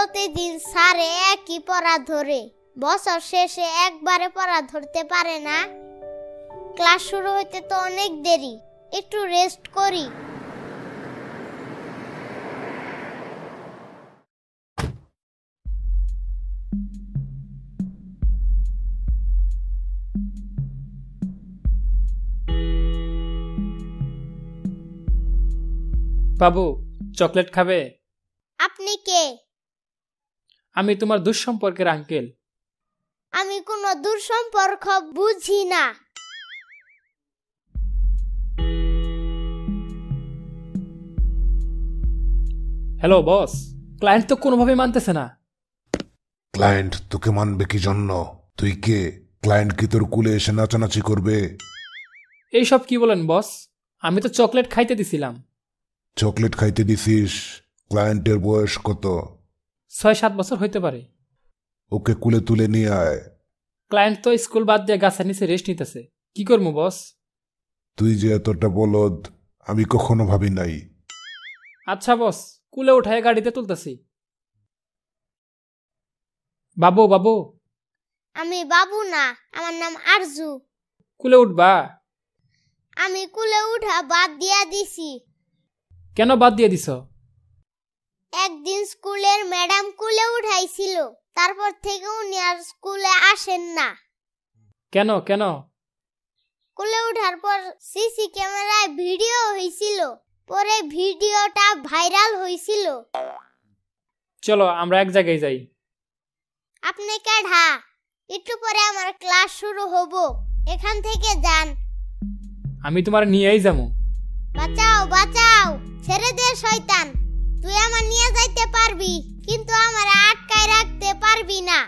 প্রতিদিন স্যারে একই পড়া ধরে, বছর শেষে একবারে পড়া ধরতে পারে না। ক্লাস শুরু হইতে তো অনেক দেরি, একটু রেস্ট করি। বাবু, চকলেট খাবে? আপনি কে? আমি তোমার দুঃসম্পর্কের আঙ্কেল। আমি কোনো দুঃসম্পর্ক বুঝি না। হ্যালো বস, ক্লায়েন্ট তো কোনোভাবে মানতেছে না। ক্লায়েন্ট তোকে মানবে কি জন্য? তুই কে? ক্লায়েন্ট কি তোর কুলে এসে নাচানাচি করবে? এইসব কি বলেন বস? আমি তো চকলেট খাইতে দিছিলাম। চকলেট খাইতে দিছিস? ক্লায়েন্টের বয়স কত? 6-7 বছর হইতে পারে। ওকে কুলে তুলে নিয়ে আয়। ক্লায়েন্ট তো স্কুল বাদ দিয়ে গাছের নিচে রেস্ট নিতেছে, কি করবো বস? তুই যে এতটা বলদ আমি কখনো ভাবি নাই। আচ্ছা বস, কুলে উঠায় গাড়িতে তুলতেছি। বাবু বাবু। আমি বাবু না, আমার নাম আরজু। কুলে উঠবা? আমি কুলে উঠা বাদ দিয়া দিছি। কেন বাদ দিয়ে দিছ? একদিন স্কুলের ম্যাডাম কুলে উঠাইছিল, তারপর থেকে উনি আর স্কুলে আসেন না। কেন কেন? কুলে উঠার পর সিসি ক্যামেরায় ভিডিও হয়েছিল, পরে ভিডিওটা ভাইরাল হয়েছিল। চলো আমরা এক জায়গায় যাই। আপনি কেডা? একটু পরে আমার ক্লাস শুরু হব, এখান থেকে যান। আমি তোমার নিয়েই যাবো। বাঁচাও বাঁচাও, ছেড়ে দে শয়তান। তুই আমার নিয়ে যাইতে পারবি, কিন্তু আমার আটকায় রাখতে পারবি না।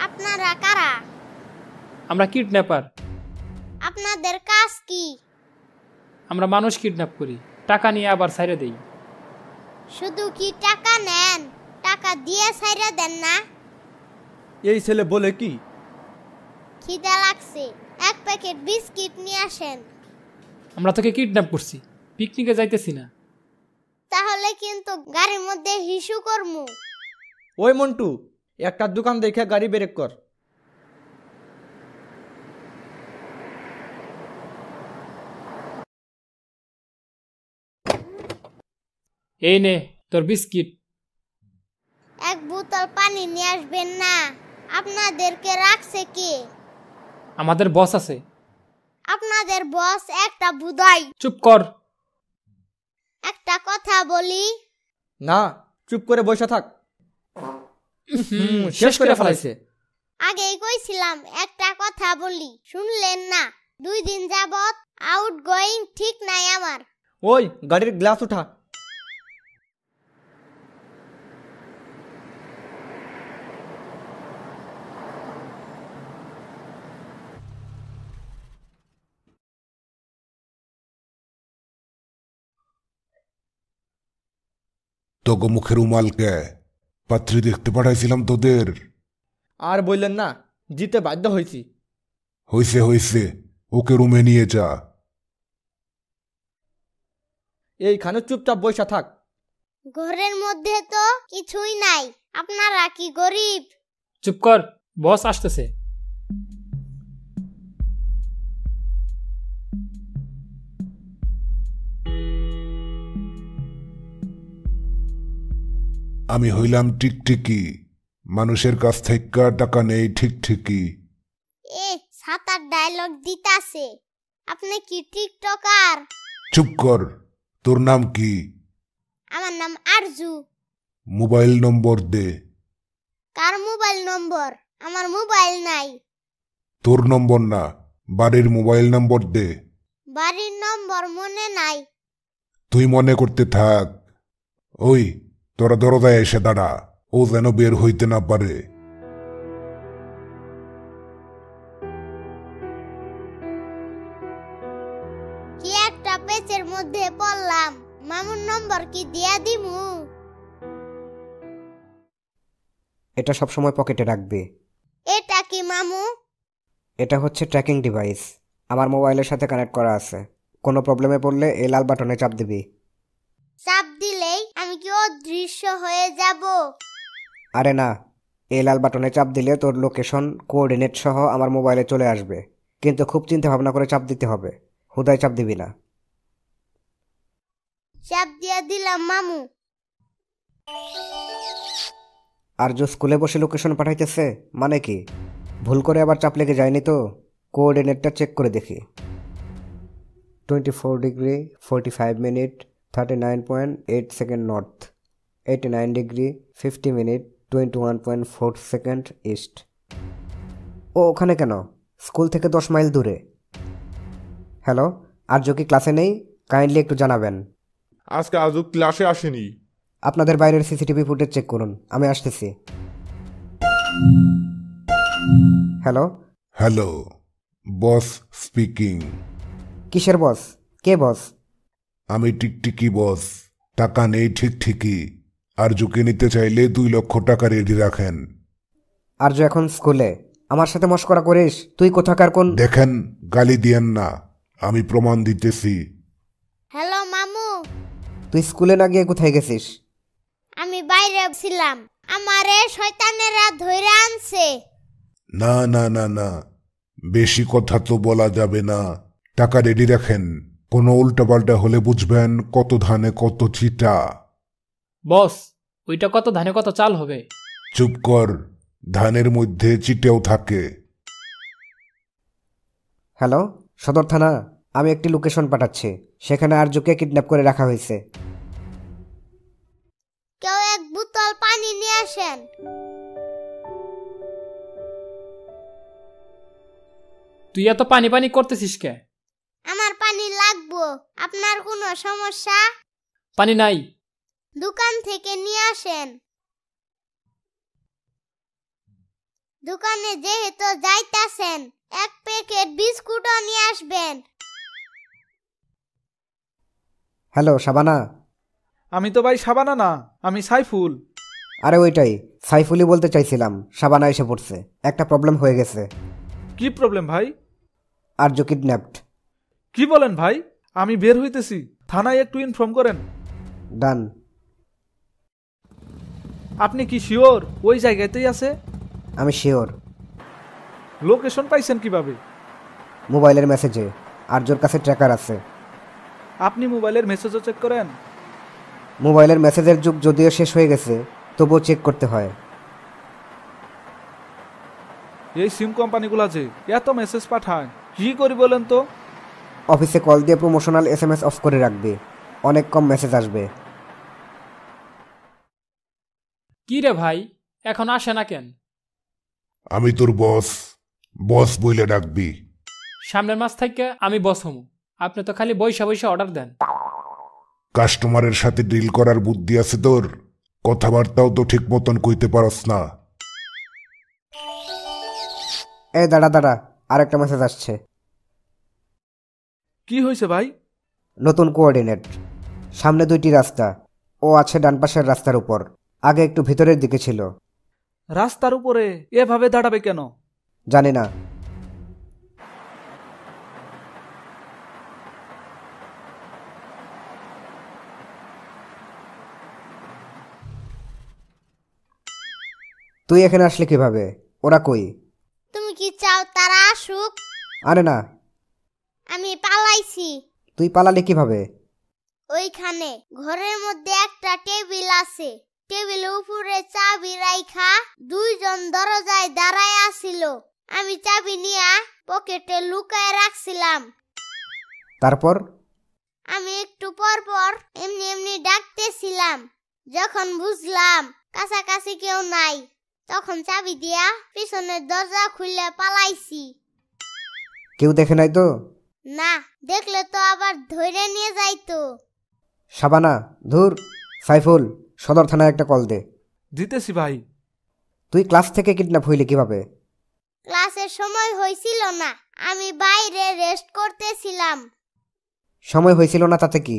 আপনারা কারা? আমরা কিডন্যাপার। আপনাদের কাজ কি? আমরা মানুষ কিডন্যাপ করি, টাকা নিয়ে আবার ছাইরে দেই। শুধু কি টাকা নেন? টাকা দিয়ে ছাইরা দেন না? এই ছেলে বলে কি? খিদা লাগছে, এক প্যাকেট বিস্কিট নিয়ে আসেন। আমরা তোকে কিডন্যাপ করছি, পিকনিকে যাইতেছি না। তাহলে কিন্তু গাড়ির মধ্যে হিসু করমু। ওই মন্টু, একটা দোকান দেখে গাড়ি ব্রেক কর। এই নে তোর বিস্কিট। এক বোতল পানি নিয়ে আসবেন না? আপনাদেরকে রাখছে কে? আমাদের বস আছে। আপনাদের বস একটা বুদাই। চুপ কর। একটা কথা বলি। না, চুপ করে বসে থাক। শেষ করে ফেলাইছে। আগেই কইছিলাম একটা কথা বলি, শুনলেন না? 2 দিন যাবত আউট গোয়িং ঠিক নাই আমার। ওই গাড়ির গ্লাস উঠা। তোকে মুখের উমালকে পাত্রী দেখতে পাঠাইছিলাম তোদের। আর বললেন না, জিতে বাধ্য হয়েছি। হইছে হইছে, ওকে রুমে নিয়ে যা। এইখানে চুপচাপ বসে থাক। ঘরের মধ্যে তো কিছুই নাই, আপনারা কি গরিব? চুপ কর, বস আসতেছে। আমি হইলাম টিকটিকি, মানুষের কাছ থেকে টাকা নেই ঠিকঠিকই। এ সাতার ডায়লগ দিতাছে। আপনি কি টিকটকার? চুপ কর, তোর নাম কি? আমার নাম আরজু। মোবাইল নম্বর দে। কার মোবাইল নম্বর? আমার মোবাইল নাই। তোর নম্বর না, বাড়ির মোবাইল নম্বর দে। বাড়ির নম্বর মনে নাই। তুই মনে করতে থাক। ওই তোরা দরজায় এসে দাঁড়া, ও যেন বের হইতে না পারে। কি একটা পেচের মধ্যে পড়লাম, মামুর নম্বর কি দিয়া দিমু? এটা সবসময় পকেটে রাখবে। এটা কি মামু? এটা হচ্ছে ট্র্যাকিং ডিভাইস। আমার মোবাইলের সাথে কানেক্ট করা আছে। কোনো প্রবলেমে পড়লে এই লাল বাটনে চাপ দিবি। চাপ দিলেই আমি কি অদৃশ্য হয়ে যাব? আরে না, এই লাল বাটনে চাপ দিলে তোর লোকেশন কোঅর্ডিনেট সহ আমার মোবাইলে চলে আসবে, কিন্তু খুব চিন্তা ভাবনা করে চাপ দিতে হবে, হুদায় চাপ দিবি না। চাপ দিয়ে দিলাম মামু। আর যে স্কুলে বসে লোকেশন পাঠাইতেছে মানে কি? ভুল করে আবার চাপ লেগে যায়নি তো? কোঅর্ডিনেটটা চেক করে দেখি। 24 degree 45 minute 39.8 second north, 89 degree 50 minute 21.4 second east. ও ওখানে কেন? স্কুল থেকে 10 মাইল দূরে। হ্যালো, আর্য কি ক্লাসে নেই? কাইন্ডলি একটু জানাবেন। আজকে আজও ক্লাসে আসেনি। আপনাদের বাইরের সিসিটিভি ফুটেজ চেক করুন, আমি আসতেছি। হ্যালো। হ্যালো, বস স্পিকিং। কিসের বস? কে বস? আমি টিকটিকি বস। টাকা নেই ঠিক ঠিকই। আর ঝুঁকি নিতে চাইলে 2 লক্ষ টাকা রেডি রাখেন। আর্য এখন স্কুলে। আমার সাথে মশকরা করিস? তুই কোথাকার কোন? দেখেন, গালি দিয়েন না, আমি প্রমাণ দিতেছি। হ্যালো মামু। তুই স্কুলে না গিয়ে কোথায় গেছিস? আমি বাইরে ছিলাম, আমারে শয়তানেরা ধইরা আনছে। না না না না, বেশি কথা তো বলা যাবে না। টাকা রেডি রাখেন, কোনো উল্টাপাল্টা হলে বুঝবেন কত ধানে কত চিটা। বস, ওইটা কত ধানে কত চাল হবে? চুপ কর, ধানের মধ্যে চিটেও থাকে। হ্যালো, সদর থানা। আমি একটি লোকেশন পাঠাচ্ছি, সেখানে আর্যকে কিডন্যাপ করে রাখা হয়েছে। কেউ এক বোতল পানি নিয়ে আসেন। তুই এত পানি পানি করতেছিস কে? আমার পানি লাগবো। আপনার কোনো সমস্যা? পানি নাই। দোকান থেকে নিয়ে আসেন। দোকানে যেহেতু যাইতাছেন, 1 প্যাকেট বিস্কুটও নিয়ে আসবেন। হ্যালো শাবানা। আমি তো ভাই সাবানা না, আমি সাইফুল। আরে ওইটাই, সাইফুলি বলতে চাইছিলাম। শাবানা এসে পড়ছে, একটা প্রবলেম হয়ে গেছে। কি প্রবলেম ভাই? আর্য কিডন্যাপড। কি বলেন ভাই? আমি বের হইতেছি, থানায় একটু ইনফর্ম করেন। ডান। আপনি কি শিওর ওই জায়গাতেই আছে? আমি শিওর। লোকেশন পাইছেন কিভাবে? মোবাইলের মেসেজে। আর্যর কাছে ট্র্যাকার আছে। আপনি মোবাইলের মেসেজও চেক করেন? মোবাইলের মেসেজের যুগ যদিও শেষ হয়ে গেছে, তবুও চেক করতে হয়। এই সিম কোম্পানিগুলো যে এত মেসেজ পাঠায়, কি করি বলেন তো? অফিসে কল দিয়ে প্রমোশনাল SMS অফ করে রাখবে, অনেক কম মেসেজ আসবে। কি রে ভাই, এখন আসে না কেন? আমি তোর বস, বস বইলে ডাকবি। সামনের মাস থেকে আমি বস হমু। আপনি তো খালি বইসা বইসা অর্ডার দেন। কাস্টমারের সাথে ডিল করার বুদ্ধি আছে তোর? কথাবার্তাও তো ঠিক মতন কইতে পারস না। এই দাঁড়া দাঁড়া, আরেকটা মেসেজ আসছে। কি হয়েছে ভাই? নতুন কোঅর্ডিনেট। সামনে 2টি রাস্তা, ও আছে ডান পাশের রাস্তার উপর। আগে একটু ভিতরের দিকে ছিল। রাস্তার উপরে এভাবে দাঁড়াবে কেন? জানি না। তুই এখানে আসলে কিভাবে? ওরা কই? তুমি কি চাও তারা আসুক? আরে না। আমি পালাইছি। তুই পালালি কিভাবে? ওইখানে ঘরের মধ্যে একটা টেবিল আছে। টেবিলের উপরে চাবি রাইখা 2 জন দরজায় দাঁড়ায় আছিল। আমি চাবি নিয়া পকেটে লুকায় রাখছিলাম। তারপর? আমি একটু পর পর এমনি এমনি ডাকতেছিলাম। যখন বুঝলাম কাছাকাছি কেউ নাই, তখন চাবি দিয়া পিছনের দরজা খুলে পালাইছি। কেউ দেখে নাই তো? না, দেখলে তো আবার ধরে নিয়ে যাইতো। শাবানা, ধুর। সাইফুল, সদর থানায় একটা কল দে। দিতেছি ভাই। তুই ক্লাস থেকে কিডন্যাপ হইলি কিভাবে? ক্লাসের সময় হয়েছিল না, আমি বাইরে রেস্ট করতেছিলাম। সময় হয়েছিল না তাতে কি?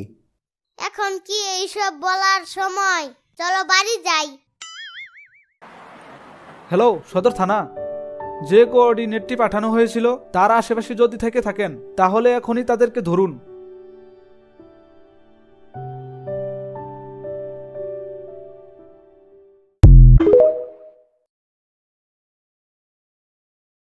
এখন কি এইসব বলার সময়? চলো বাড়ি যাই। হ্যালো, সদর থানা। যে কোঅর্ডিনেটটি পাঠানো হয়েছিল তার আশেপাশে যদি থেকে থাকেন তাহলে এখনই তাদেরকে ধরুন।